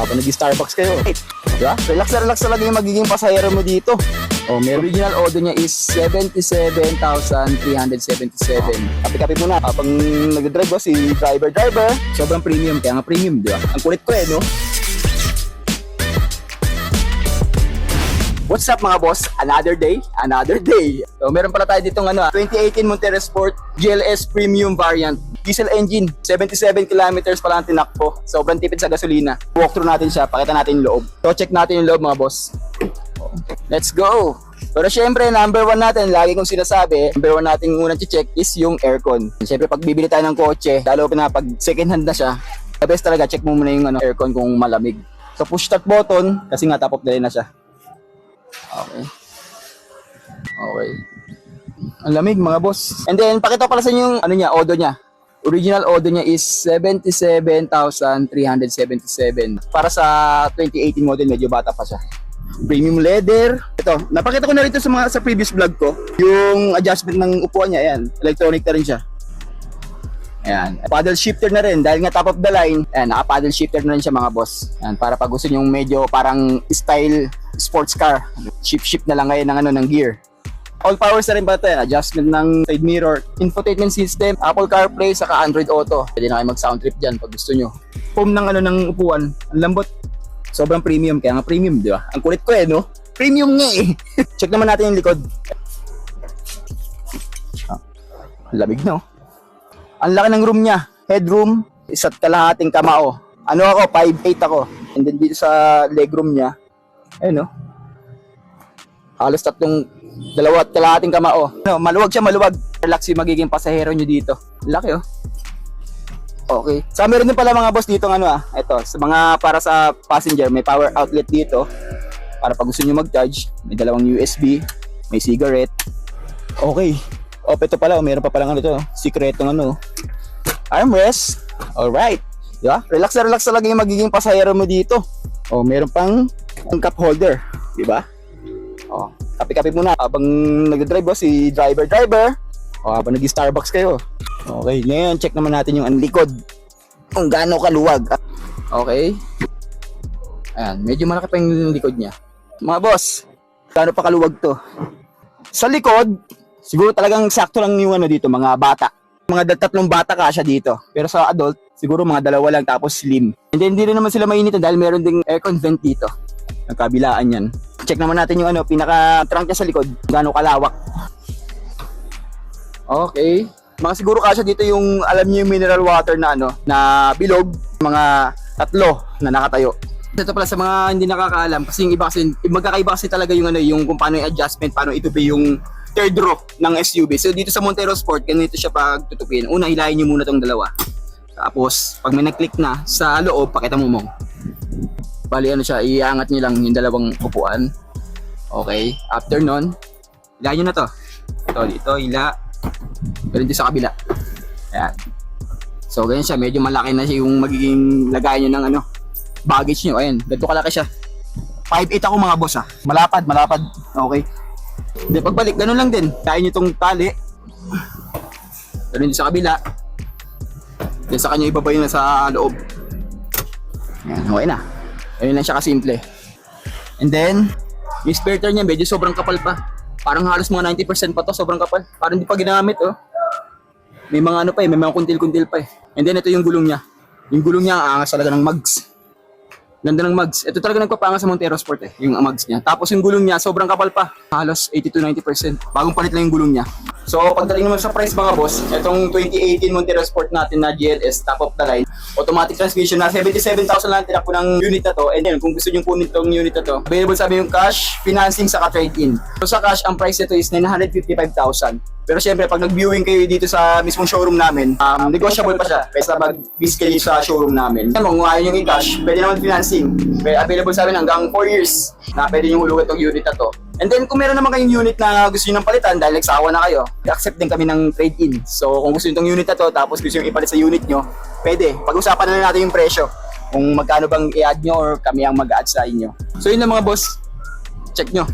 Pag nag-Starbucks kayo, diba? Relax na relax talaga yung magiging pasahero mo dito. Oh, may original order niya is 77,377. Kapi-kapi muna. Habang nag-drive ko, si driver. Sobrang premium. Kaya nga premium, di ba? Ang kulit ko no? What's up mga boss? Another day. So, meron pala tayo ditong 2018 Montero Sport GLS Premium Variant. Diesel engine, 77 kilometers pa lang tinakbo. Sobrang tipid sa gasolina. Walk through natin siya, pakita natin yung loob. So, check natin yung loob mga boss. Let's go! Pero syempre, number 1 natin, lagi kong sinasabi, number 1 natin unang check is yung aircon. Syempre, pag bibili tayo ng kotse, lalo na pag second hand na siya, the best talaga, check mo muna yung aircon kung malamig. So, push start button, kasi nga top of the line na siya. Okay. Ang lamig mga boss. And then, pakita pala sa inyo yung odo niya. Original order niya is 77,377. Para sa 2018 model, medyo bata pa siya. Premium leather. Ito, napakita ko na rito sa previous vlog ko. Yung adjustment ng upuan niya, ayan. Electronic na rin siya. Ayan. Paddle shifter na rin. Dahil nga top of the line, ayan, naka-paddle shifter na rin siya mga boss. Ayan, para pag gusto nyo medyo parang style sports car. Shift na lang ngayon ng gear. All powers na rin ba ito? Adjustment ng side mirror, infotainment system, Apple CarPlay, saka Android Auto. Pwede na kayo mag-sound trip dyan pag gusto nyo. Foam ng upuan. Ang lambot. Sobrang premium. Kaya nga premium, di ba? Ang kulit ko no? Premium nga eh. Check naman natin yung likod. Lamig no? Ang laki ng room niya. Headroom, 1.5 kamao. Ako? 5'8 ako. And then dito sa legroom niya, ayun no? Halos 2.5 kamao. Maluwag siya, maluwag. Relax yung magiging pasahero nyo dito. Laki Okay. So meron din pala mga boss dito ito, sa mga para sa passenger, may power outlet dito. Para pag gusto nyo mag-charge, may dalawang USB, may cigarette. Okay. Ito pala, meron pa palang sikretong armrest. Alright. Diba? Relax na relax talaga yung magiging pasahero mo dito. Meron pang cup holder. Diba? Kapi-kapi muna. Habang nag-drive si driver. Habang nag-Starbucks kayo. Okay, ngayon check naman natin yung likod. Kung gaano kaluwag. Okay. Ayan, medyo malaki pa yung likod niya. Mga boss, gaano pa kaluwag to? Sa likod, siguro talagang sakto lang yung dito, mga bata. Mga 3 bata kasya dito. Pero sa adult, siguro mga 2 lang tapos slim. And then hindi rin naman sila mainit dahil meron ding aircon vent dito. Nagkabilaan yan. Check naman natin yung pinaka-trunk niya sa likod. Gaano kalawak. Okay. Mga siguro kasya dito yung alam niyo yung mineral water na na bilog, mga 3 na nakatayo. Ito pala sa mga hindi nakakaalam kasi yung iba kasi magkakaiba kasi talaga yung yung kung paano yung adjustment, paano itupi yung third row ng SUV. So dito sa Montero Sport, ganito siya pag tutupin. Una, hilahin niyo muna tong dalawa. Tapos pag may nag-click na sa loob, pakita mo. Bali siya, iangat niyo lang yung dalawang upuan. Okay, after nun, hilahin niyo na to. Ito dito, hila. Pero dito sa kabila. Ayan. So ganyan siya, medyo malaki na siya yung magiging lagayan niyo ng baggage niyo. Ayan, ganito kalaki siya. 5'8 ako mga boss Malapad. Okay. Hindi, pagbalik, ganun lang din. Kain niyo tong tali. Ganun din sa kabila. Then sa kanya ibabay na sa loob. Ayan, okay na. Ayun lang siya kasimple. And then, yung spare tire niya, medyo sobrang kapal pa. Parang halos mga 90% pa to, sobrang kapal. Parang hindi pa ginamit May mga may mga kuntil-kuntil pa And then ito yung gulong niya. Yung gulong niya, ang angas talaga ng mugs. Ganda ng mugs. Ito talaga nagpapangas sa Montero Sport yung mugs niya. Tapos yung gulong niya, sobrang kapal pa. Halos 80-90%. Bagong palit lang yung gulong niya. So, pagdating naman sa price mga boss, itong 2018 Montero Sport natin na GLS, top of the line, automatic transmission na 77,000 lang tinakbo ng unit na to. And then, kung gusto nyo kunin itong unit na to, available sabi yung cash, financing, saka trade-in. So, sa cash, ang price nito is 955,000. Pero syempre, pag nag-viewing kayo dito sa mismong showroom namin, negotiable pa siya. Basta mag-visit kayo sa showroom namin. Kung ayaw nyo yung cash, pwede naman financing. Available sa amin hanggang 4 years na pwede nyo hulugan itong unit na to. And then, kung meron naman kayong unit na gusto nyo ng palitan dahil nagsawa na kayo, i-accept din kami ng trade-in. So, kung gusto nyo itong unit na to, tapos gusto nyo ipalit sa unit nyo, pwede. Pag-usapan na natin yung presyo. Kung magkano bang i-add nyo or kami ang mag-add sa inyo. So, yun lang mga boss. Check nyo.